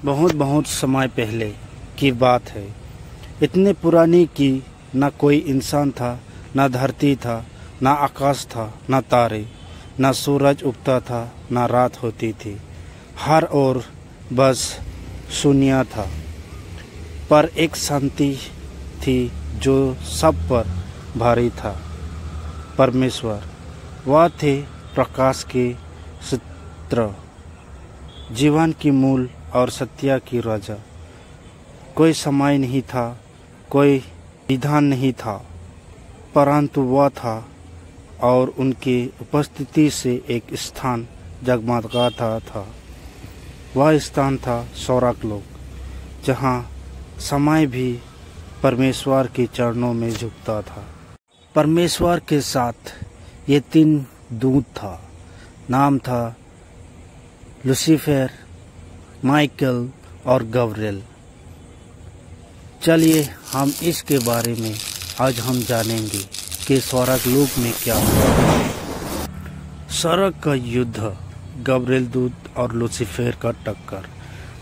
बहुत बहुत समय पहले की बात है। इतने पुरानी कि न कोई इंसान था, न धरती था, न आकाश था, न तारे, न सूरज उगता था, न रात होती थी। हर ओर बस शून्य था। पर एक शांति थी जो सब पर भारी था। परमेश्वर, वह थे प्रकाश के सूत्र, जीवन की मूल और सत्य की राजा। कोई समय नहीं था, कोई विधान नहीं था, परंतु वह था और उनकी उपस्थिति से एक स्थान जगमगाता था। वह स्थान था स्वर्गलोक, जहाँ समय भी परमेश्वर के चरणों में झुकता था। परमेश्वर के साथ ये 3 दूत था। नाम था लूसीफर, माइकल और गब्रिएल। चलिए हम इसके बारे में आज हम जानेंगे कि स्वर्गलोक में क्या हुआ। स्वर्ग का युद्ध, गब्रिएल दूत और लूसीफर का टक्कर।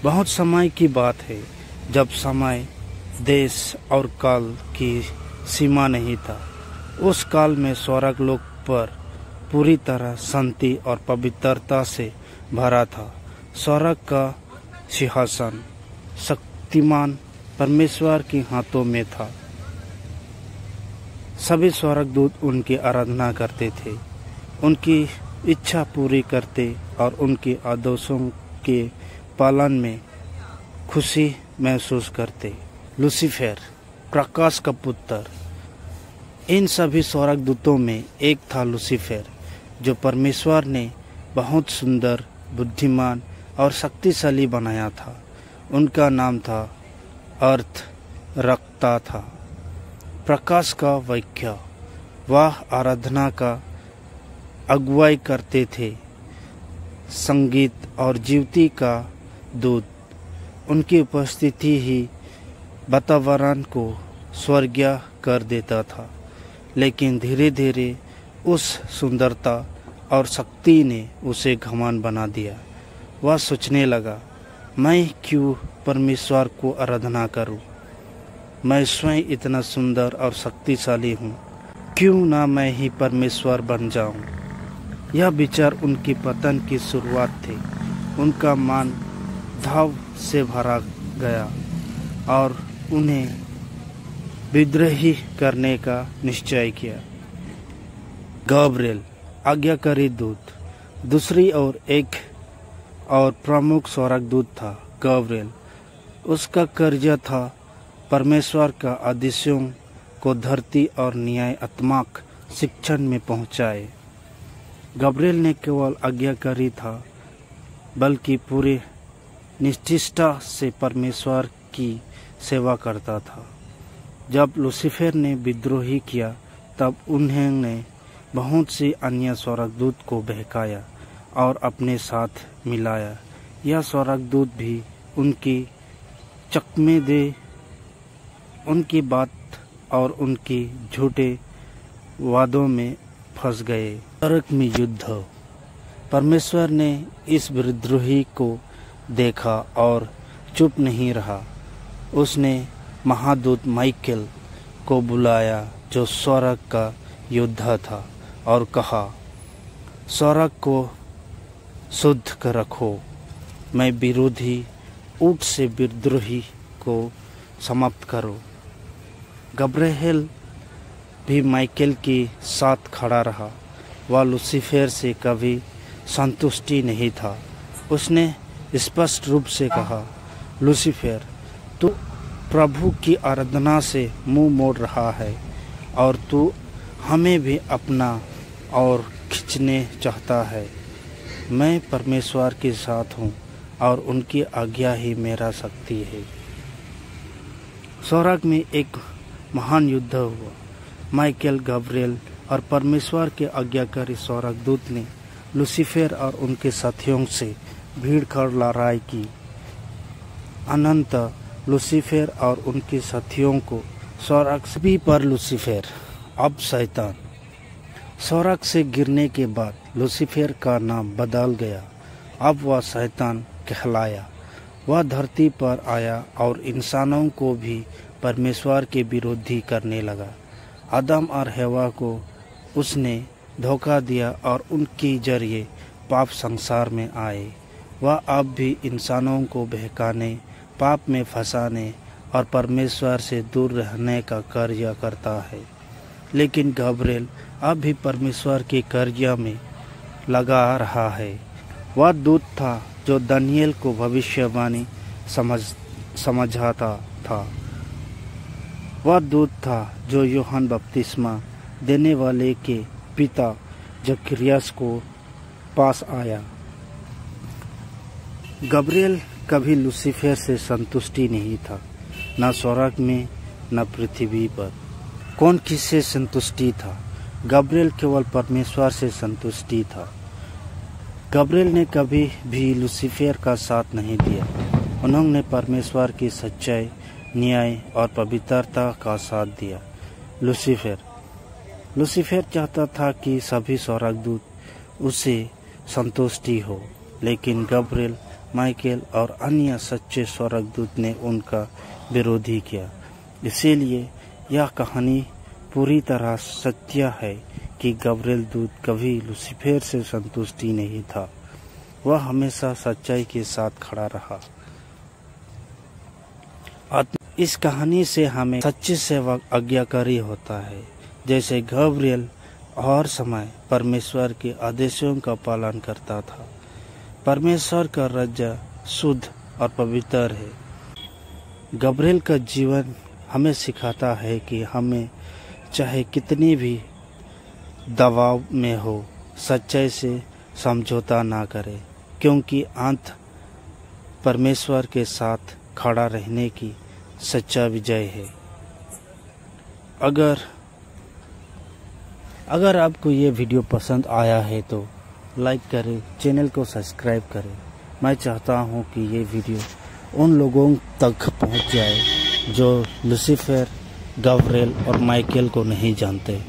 बहुत समय की बात है, जब समय, देश और काल की सीमा नहीं था। उस काल में स्वर्गलोक पर पूरी तरह शांति और पवित्रता से भरा था। स्वर्ग का सिंहासन शक्तिमान परमेश्वर के हाथों में था। सभी स्वर्गदूत उनकी आराधना करते थे, उनकी इच्छा पूरी करते और उनके आदेशों के पालन में खुशी महसूस करते। लूसीफर, प्रकाश का पुत्र। इन सभी स्वर्गदूतों में एक था लूसीफर, जो परमेश्वर ने बहुत सुंदर, बुद्धिमान और शक्तिशाली बनाया था। उनका नाम था अर्थ रखता था, प्रकाश का वाक्य। वह आराधना का अगुवाई करते थे, संगीत और जीवती का दूत। उनकी उपस्थिति ही वातावरण को स्वर्गीय कर देता था। लेकिन धीरे धीरे उस सुंदरता और शक्ति ने उसे घमंड बना दिया। वह सोचने लगा, मैं क्यों परमेश्वर को आराधना करूं? मैं स्वयं इतना सुंदर और शक्तिशाली हूं, क्यों ना मैं ही परमेश्वर बन जाऊं? यह विचार उनकी पतन की शुरुआत थी। उनका मन धाव से भरा गया और उन्हें विद्रोही करने का निश्चय किया। गब्रिएल, आज्ञाकारी दूत। दूसरी ओर एक और प्रमुख स्वर्गदूत था, गब्रिएल। उसका कार्य था परमेश्वर का आदेशों को धरती और न्यायात्मक शिक्षण में पहुंचाए। गब्रिएल ने केवल आज्ञाकारी था, बल्कि पूरे निष्ठा से परमेश्वर की सेवा करता था। जब लूसीफर ने विद्रोही किया, तब उन्होंने बहुत से अन्य स्वर्गदूत को बहकाया और अपने साथ मिलाया। यह स्वर्गदूत भी उनकी चकमे दे, उनकी बात और उनकी झूठे वादों में फंस गए। स्वर्ग में युद्ध। परमेश्वर ने इस विद्रोही को देखा और चुप नहीं रहा। उसने महादूत माइकल को बुलाया, जो स्वर्ग का योद्धा था, और कहा, स्वर्ग को शुद्ध कर रखो। मैं विरोधी ऊँट से विद्रोही को समाप्त करो। गब्रिएल भी माइकल के साथ खड़ा रहा। वह लूसीफर से कभी संतुष्टि नहीं था। उसने स्पष्ट रूप से कहा, लूसीफर, तू प्रभु की आराधना से मुंह मोड़ रहा है और तू हमें भी अपना और खींचने चाहता है। मैं परमेश्वर के साथ हूँ और उनकी आज्ञा ही मेरा शक्ति है। स्वर्ग में एक महान युद्ध हुआ। माइकल, गब्रिएल और परमेश्वर के आज्ञाकारी स्वर्गदूत ने लूसीफर और उनके साथियों से भीड़ कर लड़ाई की। अनंत लूसीफर और उनके साथियों को स्वर्ग भी पर लूसीफर, अब शैतान। स्वर्ग से गिरने के बाद लूसीफर का नाम बदल गया। अब वह शैतान कहलाया। वह धरती पर आया और इंसानों को भी परमेश्वर के विरोधी करने लगा। आदम और हवा को उसने धोखा दिया और उनके जरिए पाप संसार में आए। वह अब भी इंसानों को बहकाने, पाप में फंसाने और परमेश्वर से दूर रहने का कार्य करता है। लेकिन गब्रिएल अब भी परमेश्वर के कार्य में लगा रहा है। वह दूत था जो दानियेल को भविष्यवाणी समझाता था। वह दूत था जो यूहन्ना बपतिस्मा देने वाले के पिता जकरियास को पास आया। गब्रिएल कभी लूसीफर से संतुष्टि नहीं था, न स्वर्ग में न पृथ्वी पर। कौन किससे संतुष्टि था? गब्रिएल केवल परमेश्वर से संतुष्टि था। गब्रिएल ने कभी भी लूसीफर का साथ नहीं दिया। उन्होंने परमेश्वर की सच्चाई, न्याय और पवित्रता का साथ दिया। लूसीफर चाहता था कि सभी स्वर्गदूत उससे संतुष्टि हो, लेकिन गब्रिएल, माइकल और अन्य सच्चे स्वर्गदूत ने उनका विरोधी किया। इसीलिए यह कहानी पूरी तरह सत्य है कि गब्रिएल दूत कभी लूसीफर से संतुष्टि नहीं था। वह हमेशा सच्चाई के साथ खड़ा रहा। इस कहानी से हमें सच्चे सेवक आज्ञाकारी होता है। जैसे गब्रिएल हर समय परमेश्वर के आदेशों का पालन करता था। परमेश्वर का राज्य शुद्ध और पवित्र है। गब्रिएल का जीवन हमें सिखाता है कि हमें चाहे कितनी भी दबाव में हो, सच्चाई से समझौता ना करें, क्योंकि अंत परमेश्वर के साथ खड़ा रहने की सच्चा विजय है। अगर आपको ये वीडियो पसंद आया है तो लाइक करें, चैनल को सब्सक्राइब करें। मैं चाहता हूँ कि ये वीडियो उन लोगों तक पहुँच जाए जो लूसीफर, गब्रिएल और माइकल को नहीं जानते।